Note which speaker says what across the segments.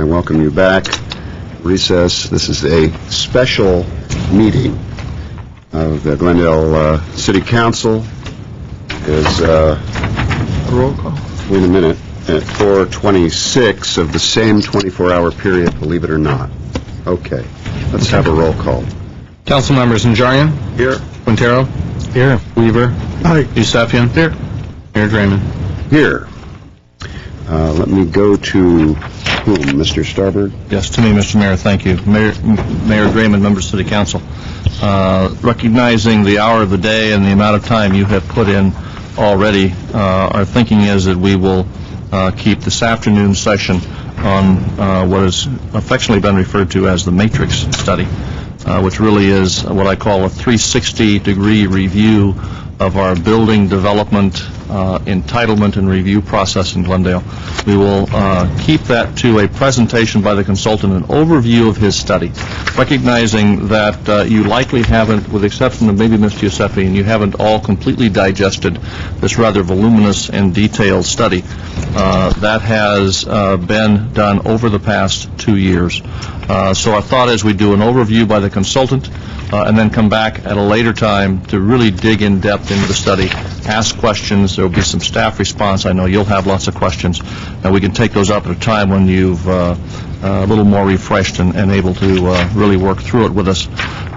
Speaker 1: I welcome you back. Recess. This is a special meeting of the Glendale City Council. Is
Speaker 2: roll call.
Speaker 1: Wait a minute. At 4:26 of the same 24-hour period, believe it or not. Okay. Let's have a roll call.
Speaker 3: Council members: Najarian.
Speaker 1: Here.
Speaker 3: Quintero.
Speaker 2: Here.
Speaker 3: Weaver.
Speaker 2: Aye.
Speaker 3: Yusefian.
Speaker 2: Here.
Speaker 3: Mayor Draymond.
Speaker 1: Here. Let me go to whom? Mr. Starbird?
Speaker 3: Yes, to me, Mr. Mayor, thank you. Mayor Draymond, members of City Council. Recognizing the hour of the day and the amount of time you have put in already, our thinking is that we will keep this afternoon session on what has affectionately been referred to as the Matrix study, which really is what I call a 360-degree review of our building development, entitlement, and review process in Glendale. We will keep that to a presentation by the consultant, an overview of his study, recognizing that you likely haven't, with the exception of maybe Mr. Yusefian, you haven't all completely digested this rather voluminous and detailed study that has been done over the past 2 years. So our thought is we do an overview by the consultant, and then come back at a later time to really dig in depth into the study, ask questions. There will be some staff response. I know you'll have lots of questions, and we can take those up at a time when you've a little more refreshed and able to really work through it with us.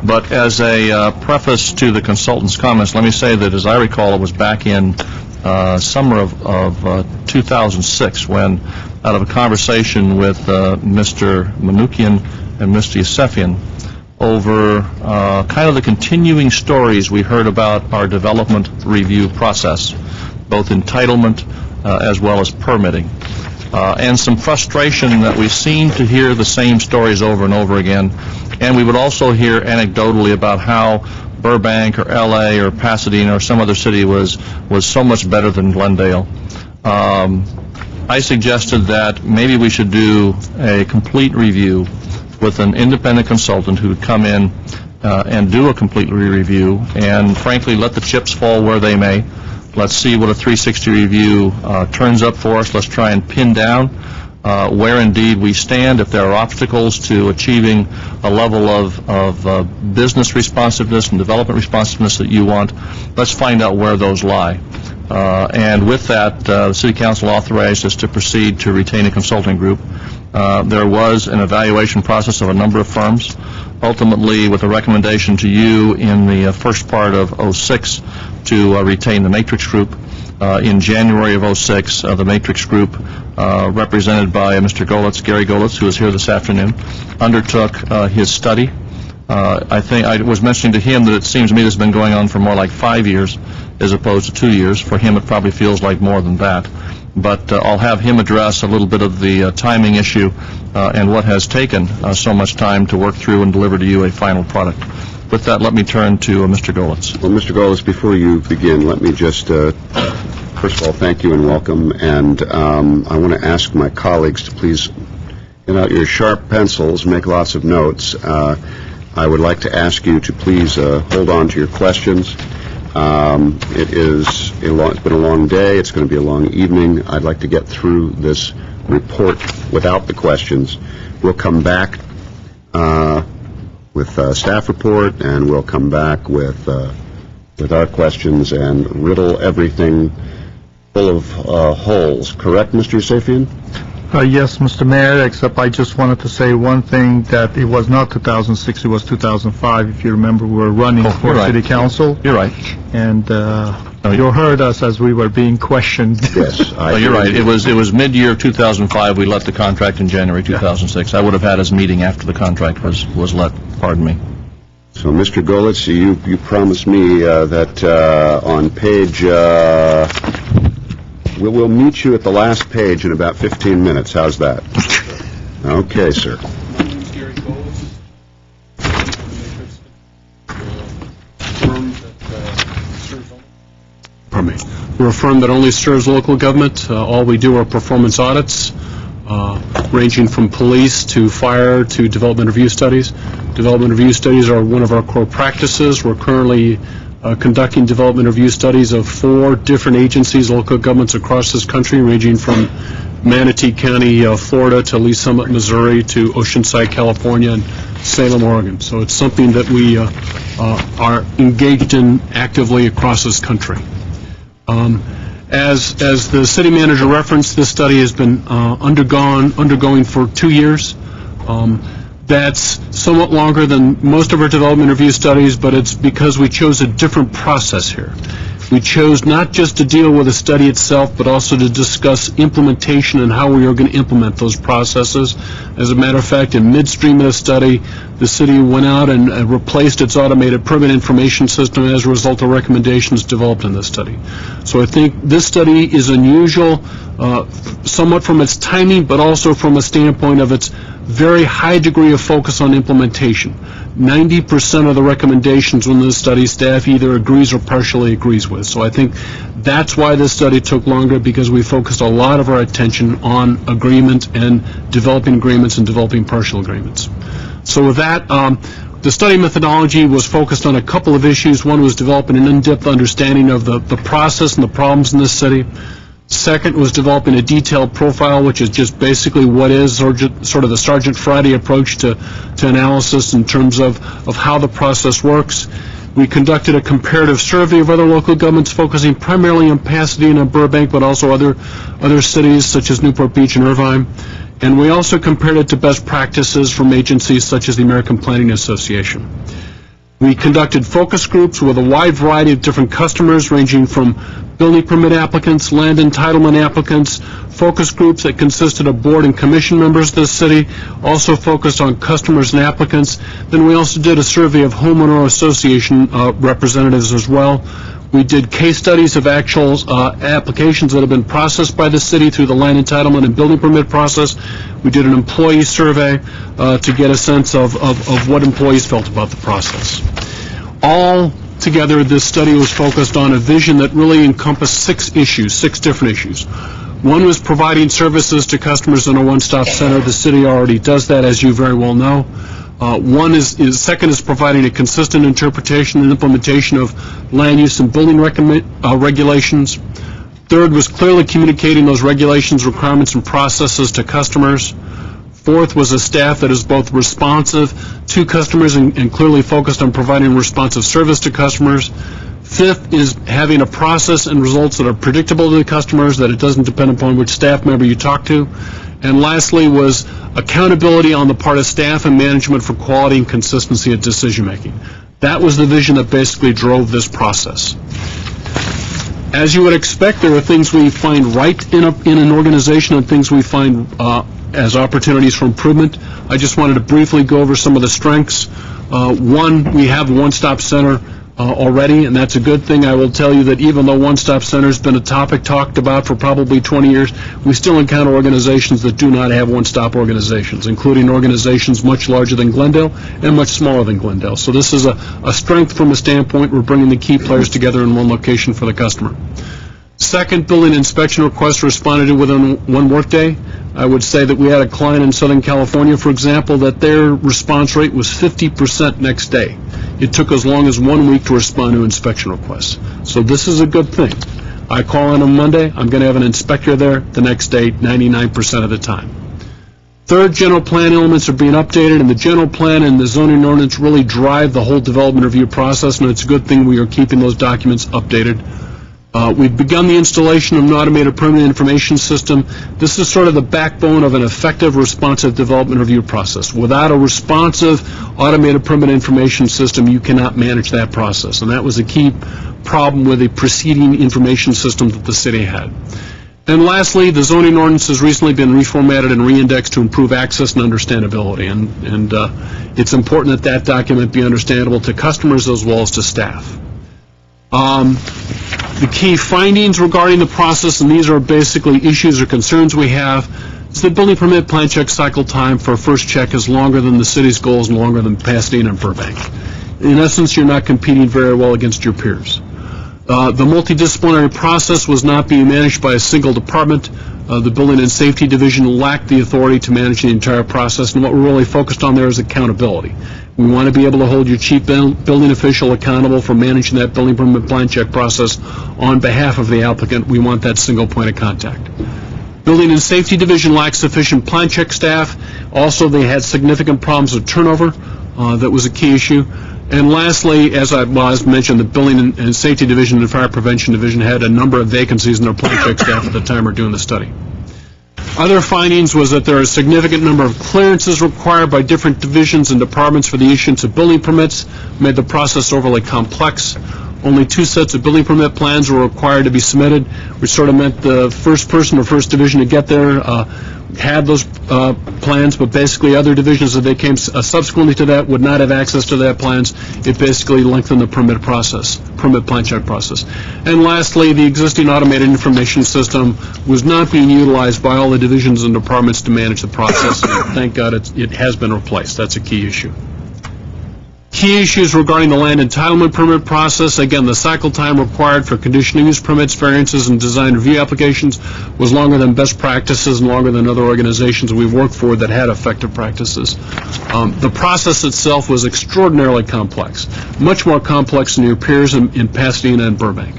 Speaker 3: But as a preface to the consultant's comments, let me say that, as I recall, it was back in summer of 2006 when, out of a conversation with Mr. Manukian and Mr. Yusefian, over kind of the continuing stories we heard about our development review process, both entitlement as well as permitting, and some frustration that we seem to hear the same stories over and over again. And we would also hear anecdotally about how Burbank or LA or Pasadena or some other city was so much better than Glendale. I suggested that maybe we should do a complete review with an independent consultant who would come in and do a complete review, and frankly let the chips fall where they may. Let's see what a 360 review turns up for us. Let's try and pin down where indeed we stand, if there are obstacles to achieving a level of business responsiveness and development responsiveness that you want. Let's find out where those lie. And with that, the City Council authorized us to proceed to retain a consulting group. There was an evaluation process of a number of firms, ultimately with a recommendation to you in the first part of 06 to retain the Matrix Group. In January of 06, the Matrix Group, represented by Mr. Golitz, Gary Golitz, who is here this afternoon, undertook his study. I think I was mentioning to him that it seems to me this has been going on for more like 5 years as opposed to 2 years. For him, it probably feels like more than that. But I'll have him address a little bit of the timing issue and what has taken so much time to work through and deliver to you a final product. With that, let me turn to Mr. Golitz.
Speaker 1: Well, Mr. Golitz, before you begin, let me just, first of all, thank you and welcome. And I want to ask my colleagues to please get out your sharp pencils, make lots of notes. I would like to ask you to please hold on to your questions. It's been a long day. It's going to be a long evening. I'd like to get through this report without the questions. We'll come back with a staff report, and we'll come back with our questions and riddle everything full of holes. Correct, Mr. Yusefian?
Speaker 2: Yes, Mr. Mayor, except I just wanted to say one thing, that it was not 2006, it was 2005. If you remember, we were running for City Council.
Speaker 3: You're right.
Speaker 2: And you heard us as we were being questioned.
Speaker 1: Yes.
Speaker 3: You're right. It was mid-year 2005. We let the contract in January 2006. I would have had his meeting after the contract was let. Pardon me.
Speaker 1: So, Mr. Golitz, you promised me that on page... We'll meet you at the last page in about 15 minutes. How's that? Okay, sir.
Speaker 4: Pardon me. We're a firm that only serves local government. All we do are performance audits, ranging from police to fire to development review studies. Development review studies are one of our core practices. We're currently conducting development review studies of 4 different agencies, local governments across this country, ranging from Manatee County, Florida, to Lee Summit, Missouri, to Oceanside, California, and Salem, Oregon. So it's something that we are engaged in actively across this country. As the city manager referenced, this study has been undergoing for 2 years. That's somewhat longer than most of our development review studies, but it's because we chose a different process here. We chose not just to deal with the study itself, but also to discuss implementation and how we are going to implement those processes. As a matter of fact, in midstream of the study, the city went out and replaced its automated permit information system as a result of recommendations developed in this study. So I think this study is unusual, somewhat from its timing, but also from a standpoint of its very high degree of focus on implementation. 90% of the recommendations in this study staff either agrees or partially agrees with. So I think that's why this study took longer, because we focused a lot of our attention on agreement and developing agreements and developing partial agreements. So with that, the study methodology was focused on a couple of issues. One was developing an in-depth understanding of the process and the problems in this city. Second was developing a detailed profile, which is just basically what is sort of the Sergeant Friday approach to analysis in terms of how the process works. We conducted a comparative survey of other local governments, focusing primarily on Pasadena and Burbank, but also other cities such as Newport Beach and Irvine. And we also compared it to best practices from agencies such as the American Planning Association. We conducted focus groups with a wide variety of different customers, ranging from building permit applicants, land entitlement applicants, focus groups that consisted of board and commission members of the city, also focused on customers and applicants. Then we also did a survey of homeowner association representatives as well. We did case studies of actual applications that have been processed by the city through the land entitlement and building permit process. We did an employee survey to get a sense of what employees felt about the process. All together, this study was focused on a vision that really encompassed 6 different issues. One was providing services to customers in a one-stop center. The city already does that, as you very well know. Second is providing a consistent interpretation and implementation of land use and building regulations. Third was clearly communicating those regulations, requirements, and processes to customers. Fourth was a staff that is both responsive to customers and clearly focused on providing responsive service to customers. Fifth is having a process and results that are predictable to the customers, that it doesn't depend upon which staff member you talk to. And lastly was accountability on the part of staff and management for quality and consistency of decision making. That was the vision that basically drove this process. As you would expect, there are things we find right in an organization and things we find as opportunities for improvement. I just wanted to briefly go over some of the strengths. One, we have a one-stop center already, and that's a good thing. I will tell you that even though one-stop center has been a topic talked about for probably 20 years, we still encounter organizations that do not have one-stop organizations, including organizations much larger than Glendale and much smaller than Glendale. So this is a strength from a standpoint we're bringing the key players together in one location for the customer. Second, building inspection requests responded to within one workday. I would say that we had a client in Southern California, for example, that their response rate was 50% next day. It took as long as 1 week to respond to inspection requests. So this is a good thing. I call in on Monday, I'm going to have an inspector there the next day 99% of the time. Third, general plan elements are being updated, and the general plan and the zoning ordinance really drive the whole development review process, and it's a good thing we are keeping those documents updated. We've begun the installation of an automated permit information system. This is sort of the backbone of an effective, responsive development review process. Without a responsive automated permit information system, you cannot manage that process. And that was a key problem with the preceding information system that the city had. And lastly, the zoning ordinance has recently been reformatted and reindexed to improve access and understandability. And it's important that that document be understandable to customers as well as to staff. The key findings regarding the process, and these are basically issues or concerns we have, is the building permit plan check cycle time for a first check is longer than the city's goals and longer than Pasadena and Burbank. In essence, you're not competing very well against your peers. The multidisciplinary process was not being managed by a single department. The Building and Safety Division lacked the authority to manage the entire process, and what we're really focused on there is accountability. We want to be able to hold your chief building official accountable for managing that building permit plan check process on behalf of the applicant. We want that single point of contact. Building and Safety Division lacked sufficient plan check staff. Also, they had significant problems with turnover. That was a key issue. And lastly, as mentioned, the Building and Safety Division and Fire Prevention Division had a number of vacancies in their plan check staff at the time of doing the study. Other findings was that there are a significant number of clearances required by different divisions and departments for the issuance of building permits, made the process overly complex. Only 2 sets of building permit plans were required to be submitted, which sort of meant the first person or first division to get there had those plans, but basically other divisions that they came subsequently to that would not have access to that plans. It basically lengthened the permit plan check process. And lastly, the existing automated information system was not being utilized by all the divisions and departments to manage the process. And thank God it has been replaced. That's a key issue. Key issues regarding the land entitlement permit process. Again, the cycle time required for conditional use permits, variances, and design review applications was longer than best practices and longer than other organizations we've worked for that had effective practices. The process itself was extraordinarily complex, much more complex than your peers in Pasadena and Burbank.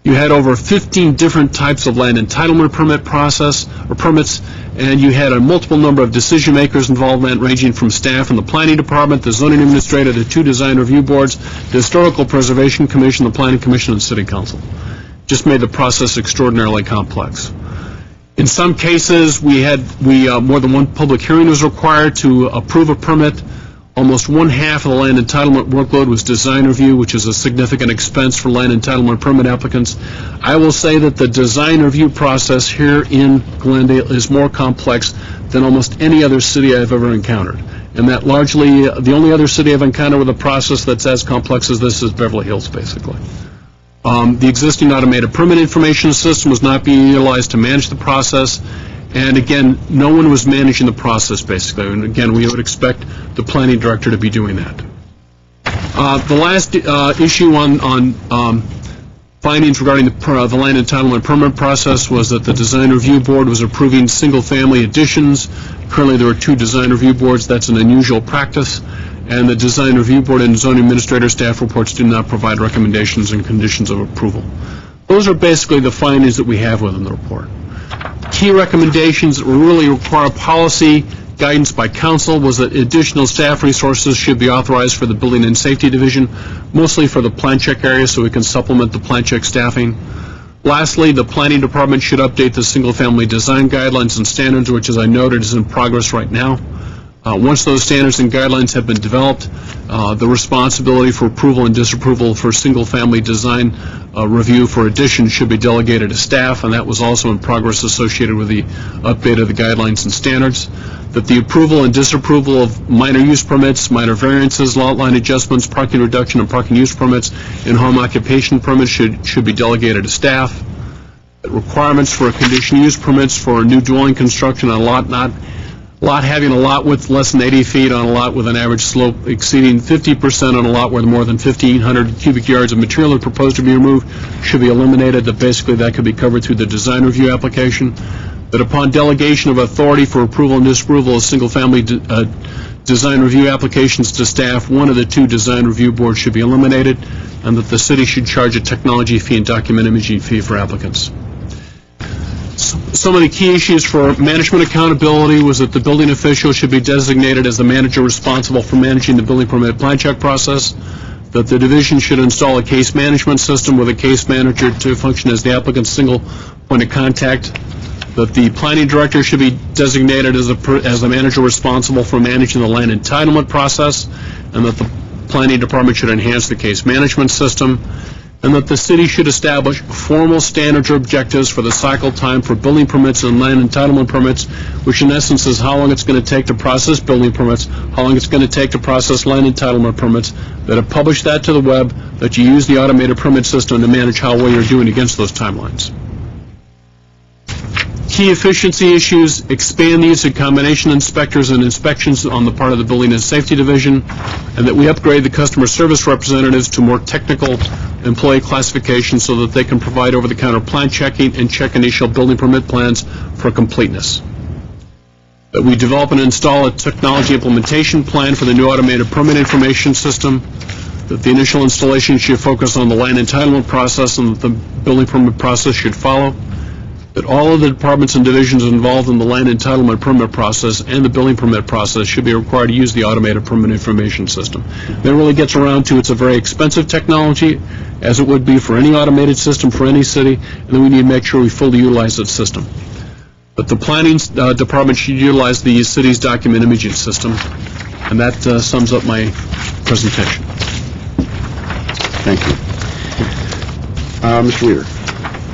Speaker 4: You had over 15 different types of land entitlement permit process or permits, and you had a multiple number of decision makers involvement ranging from staff in the planning department, the zoning administrator, the 2 design review boards, the Historical Preservation Commission, the Planning Commission, and City Council. Just made the process extraordinarily complex. In some cases, more than one public hearing was required to approve a permit. Almost 1/2 of the land entitlement workload was design review, which is a significant expense for land entitlement permit applicants. I will say that the design review process here in Glendale is more complex than almost any other city I've ever encountered. And that largely, the only other city I've encountered with a process that's as complex as this is Beverly Hills, basically. The existing automated permit information system was not being utilized to manage the process. And again, no one was managing the process, basically. And again, we would expect the planning director to be doing that. The last issue on findings regarding the land entitlement permit process was that the design review board was approving single-family additions. Currently, there are 2 design review boards. That's an unusual practice. And the design review board and zoning administrator staff reports do not provide recommendations and conditions of approval. Those are basically the findings that we have within the report. Key recommendations that really require policy guidance by council was that additional staff resources should be authorized for the Building and Safety Division, mostly for the plan check area so we can supplement the plan check staffing. Lastly, the Planning Department should update the single-family design guidelines and standards, which, as I noted, is in progress right now. Once those standards and guidelines have been developed, the responsibility for approval and disapproval for single-family design review for addition should be delegated to staff, and that was also in progress associated with the update of the guidelines and standards. That the approval and disapproval of minor use permits, minor variances, lot line adjustments, parking reduction, and parking use permits, and home occupation permits should be delegated to staff. Requirements for conditional use permits for new dwelling construction on a lot having a lot width less than 80 feet on a lot with an average slope exceeding 50% on a lot where more than 1,500 cubic yards of material are proposed to be removed should be eliminated. That basically that could be covered through the design review application. That upon delegation of authority for approval and disapproval of single-family design review applications to staff, one of the 2 design review boards should be eliminated, and that the city should charge a technology fee and document imaging fee for applicants. Some of the key issues for management accountability was that the building official should be designated as the manager responsible for managing the building permit plan check process, that the division should install a case management system with a case manager to function as the applicant's single point of contact, that the planning director should be designated as the manager responsible for managing the land entitlement process, and that the planning department should enhance the case management system, and that the city should establish formal standards or objectives for the cycle time for building permits and land entitlement permits, which in essence is how long it's going to take to process building permits, how long it's going to take to process land entitlement permits, that have published that to the web, that you use the automated permit system to manage how well you're doing against those timelines. Key efficiency issues, expand the use of combination inspectors and inspections on the part of the Building and Safety Division, and that we upgrade the customer service representatives to more technical employee classification so that they can provide over-the-counter plan checking and check initial building permit plans for completeness. that we develop and install a technology implementation plan for the new automated permit information system, that the initial installation should focus on the land entitlement process and that the building permit process should follow, that all of the departments and divisions involved in the land entitlement permit process and the building permit process should be required to use the automated permit information system. That really gets around to it's a very expensive technology, as it would be for any automated system for any city, and then we need to make sure we fully utilize that system. But the planning department should utilize the city's document imaging system, and that sums up my presentation.
Speaker 1: Thank you. Mr. Weaver.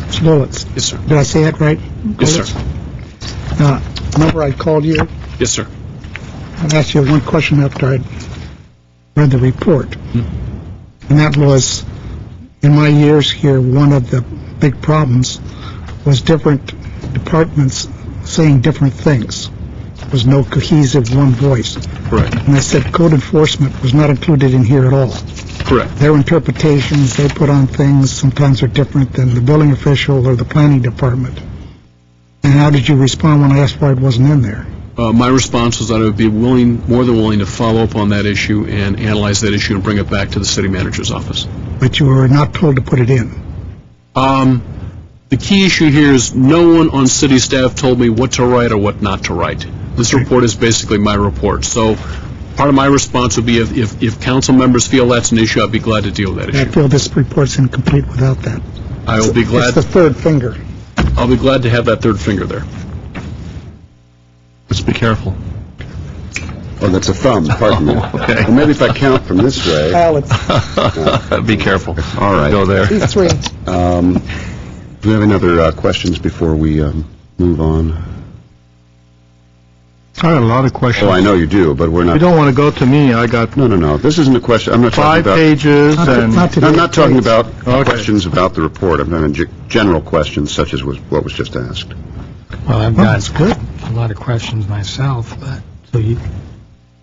Speaker 5: Mr. Lowitz.
Speaker 4: Yes, sir.
Speaker 5: Did I say that right?
Speaker 4: Yes, sir.
Speaker 5: Remember I called you
Speaker 4: Yes, sir.
Speaker 5: and asked you one question after I'd read the report. And that was, in my years here, one of the big problems was different departments saying different things. There was no cohesive one voice.
Speaker 4: Correct.
Speaker 5: And I said code enforcement was not included in here at all.
Speaker 4: Correct.
Speaker 5: Their interpretations they put on things sometimes are different than the building official or the planning department. And how did you respond when I asked why it wasn't in there?
Speaker 4: My response was that I would be more than willing to follow up on that issue and analyze that issue and bring it back to the city manager's office.
Speaker 5: But you were not told to put it in.
Speaker 4: The key issue here is no one on city staff told me what to write or what not to write. This report is basically my report. So part of my response would be if council members feel that's an issue, I'd be glad to deal with that
Speaker 5: I
Speaker 4: issue.
Speaker 5: feel this report's incomplete without that.
Speaker 4: I will be glad.
Speaker 5: It's the third finger.
Speaker 4: I'll be glad to have that third finger there.
Speaker 3: Let's be careful.
Speaker 1: Oh, that's a thumb, pardon me.
Speaker 3: Okay.
Speaker 1: Well, maybe if I count from this way.
Speaker 5: Well, it's
Speaker 3: Be careful.
Speaker 1: All right.
Speaker 3: Go there.
Speaker 5: these three.
Speaker 1: Do we have any other questions before we move on?
Speaker 2: I got a lot of questions.
Speaker 1: Oh, I know you do, but we're
Speaker 2: You
Speaker 1: not.
Speaker 2: don't want to go to me, I got
Speaker 1: No. This isn't a question. I'm not talking
Speaker 2: 5
Speaker 1: about.
Speaker 2: pages and...
Speaker 5: today.
Speaker 1: I'm not talking about
Speaker 2: Okay.
Speaker 1: questions about the report. I'm talking general questions such as what was just asked.
Speaker 6: Well, I've
Speaker 5: That's
Speaker 6: got
Speaker 5: good.
Speaker 6: a lot of questions myself, but, so you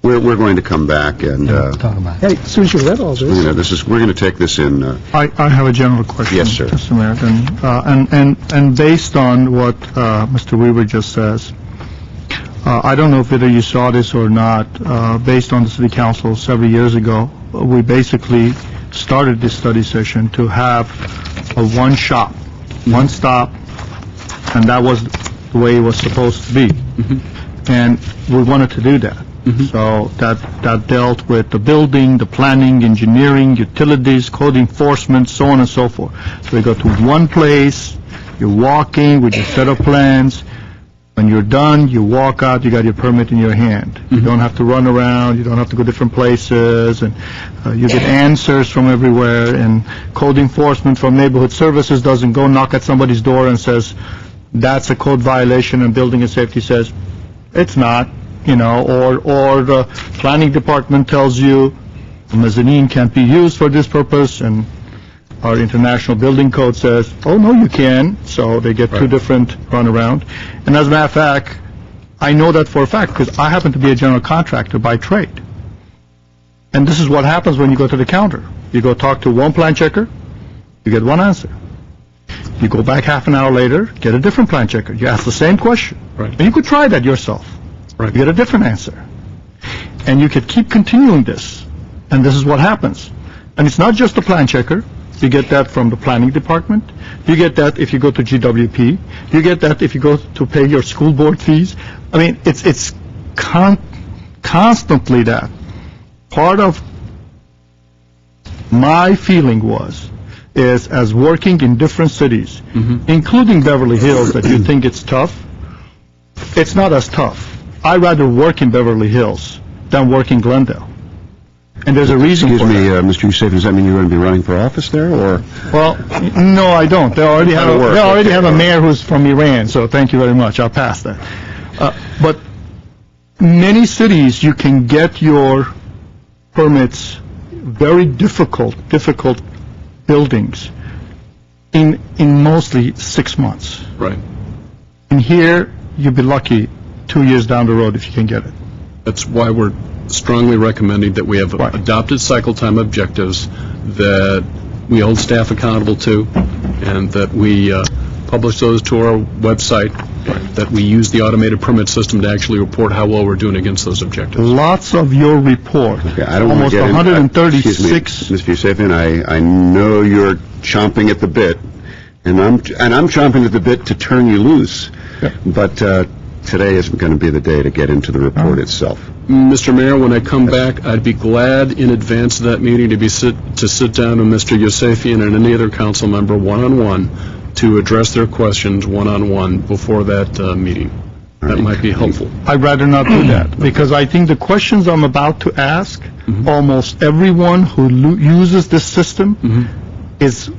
Speaker 1: We're going to come back and,
Speaker 6: talk about it.
Speaker 5: Hey, as soon as you read all this,
Speaker 1: we're going to take this in,
Speaker 2: I have a general question.
Speaker 1: Yes, sir.
Speaker 2: Mr. Mayor, and based on what Mr. Weaver just says, I don't know if either you saw this or not, based on the city council several years ago, we basically started this study session to have a one-shop, one-stop, and that was the way it was supposed to be. And we wanted to do that. So that dealt with the building, the planning, engineering, utilities, code enforcement, so on and so forth. So you go to one place, you're walking with your set of plans. When you're done, you walk out, you got your permit in your hand. You don't have to run around, you don't have to go different places, and you get answers from everywhere, and code enforcement from neighborhood services doesn't go knock at somebody's door and says, that's a code violation, and building and safety says, it's not, or the planning department tells you the mezzanine can't be used for this purpose, and our international building code says, oh, no, you can. So they get two different runaround. And as a matter of fact, I know that for a fact because I happen to be a general contractor by trade. And this is what happens when you go to the counter. You go talk to one plan checker, you get one answer. You go back half an hour later, get a different plan checker. You ask the same question.
Speaker 4: Right.
Speaker 2: And you could try that yourself.
Speaker 4: Right.
Speaker 2: You get a different answer. And you could keep continuing this. And this is what happens. And it's not just the plan checker. You get that from the planning department. You get that if you go to GWP. You get that if you go to pay your school board fees. I mean, it's constantly that. Part of my feeling is as working in different cities, including Beverly Hills, that you think it's tough, it's not as tough. I'd rather work in Beverly Hills than work in Glendale. And there's a reason for
Speaker 1: Excuse me,
Speaker 2: that.
Speaker 1: Mr. Youssef, does that mean you're going to be running for office there, or?
Speaker 2: Well, no, I don't. They already have
Speaker 1: That'll work.
Speaker 2: have a mayor who's from Iran, so thank you very much. I'll pass that. But many cities, you can get your permits, very difficult buildings, in mostly 6 months.
Speaker 4: Right.
Speaker 2: And here, you'll be lucky 2 years down the road if you can get it.
Speaker 4: That's why we're strongly recommending that we have
Speaker 2: Right.
Speaker 4: adopted cycle time objectives that we hold staff accountable to, and that we publish those to our website that we use the automated permit system to actually report how well we're doing against those objectives.
Speaker 2: Lots of your report,
Speaker 1: Okay, I don't want
Speaker 2: almost
Speaker 1: to get in-
Speaker 2: 136.
Speaker 1: Excuse me, Mr. Yusefian, I know you're chomping at the bit, and I'm chomping at the bit to turn you loose, but today isn't going to be the day to get into the report itself.
Speaker 4: Mr. Mayor, when I come back, I'd be glad in advance of that meeting to sit down with Mr. Yusefian and any other council member one-on-one to address their questions one-on-one before that meeting. That might be helpful.
Speaker 2: I'd rather not do that, because I think the questions I'm about to ask, almost everyone who uses this system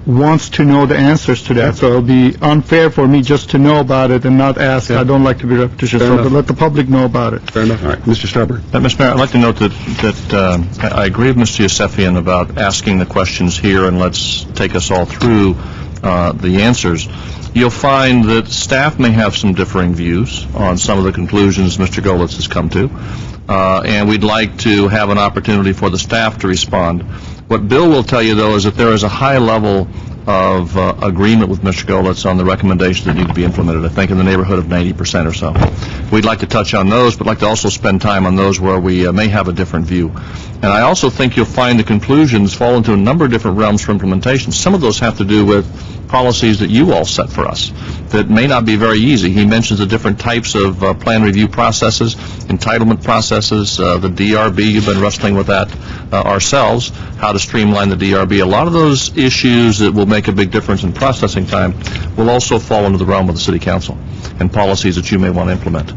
Speaker 2: wants to know the answers to that. So it'll be unfair for me just to know about it and not ask. I don't like to be repetitious,
Speaker 4: Fair
Speaker 2: so
Speaker 4: enough.
Speaker 2: let the public know about it.
Speaker 4: Fair enough.
Speaker 1: All right, Mr. Starbird.
Speaker 3: Mr. Mayor, I'd like to note that I agree with Mr. Yusefian about asking the questions here, and let's take us all through the answers. You'll find that staff may have some differing views on some of the conclusions Mr. Golitz has come to, and we'd like to have an opportunity for the staff to respond. What Bill will tell you, though, is that there is a high level of agreement with Mr. Golitz on the recommendations that need to be implemented, I think in the neighborhood of 90% or so. We'd like to touch on those, but like to also spend time on those where we may have a different view. And I also think you'll find the conclusions fall into a number of different realms for implementation. Some of those have to do with policies that you all set for us that may not be very easy. He mentions the different types of plan review processes, entitlement processes, the DRB. You've been wrestling with that ourselves, how to streamline the DRB. A lot of those issues that will make a big difference in processing time will also fall into the realm of the City Council and policies that you may want to implement.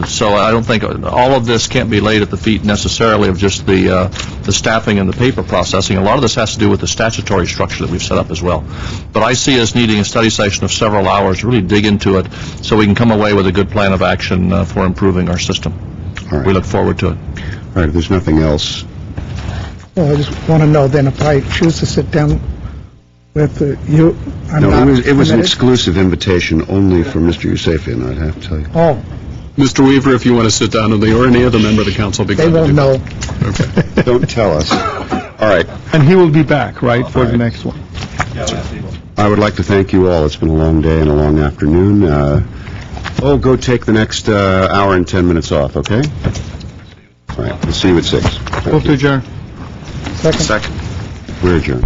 Speaker 3: So I don't think all of this can't be laid at the feet necessarily of just the staffing and the paper processing. A lot of this has to do with the statutory structure that we've set up as well. But I see us needing a study session of several hours to really dig into it so we can come away with a good plan of action for improving our system.
Speaker 1: All right.
Speaker 3: We look forward to it.
Speaker 1: All right, if there's nothing else,
Speaker 5: Well, I just want to know then if I choose to sit down with you, I'm
Speaker 1: no,
Speaker 5: not
Speaker 1: it was an
Speaker 5: permitted?
Speaker 1: exclusive invitation only for Mr. Yusefian, I'd have to tell you.
Speaker 5: Oh,
Speaker 4: Mr. Weaver, if you want to sit down with me, or any other member of the council, I'll be
Speaker 5: they
Speaker 4: glad to
Speaker 5: won't
Speaker 4: do that.
Speaker 5: know.
Speaker 4: Okay.
Speaker 1: Don't tell us. All right.
Speaker 2: And he will be back, right, for the next one?
Speaker 1: I would like to thank you all. It's been a long day and a long afternoon. Go take the next hour and 10 minutes off, okay? All right, we'll see you at 6.
Speaker 2: Move to adjourn.
Speaker 5: Second.
Speaker 1: We're adjourned.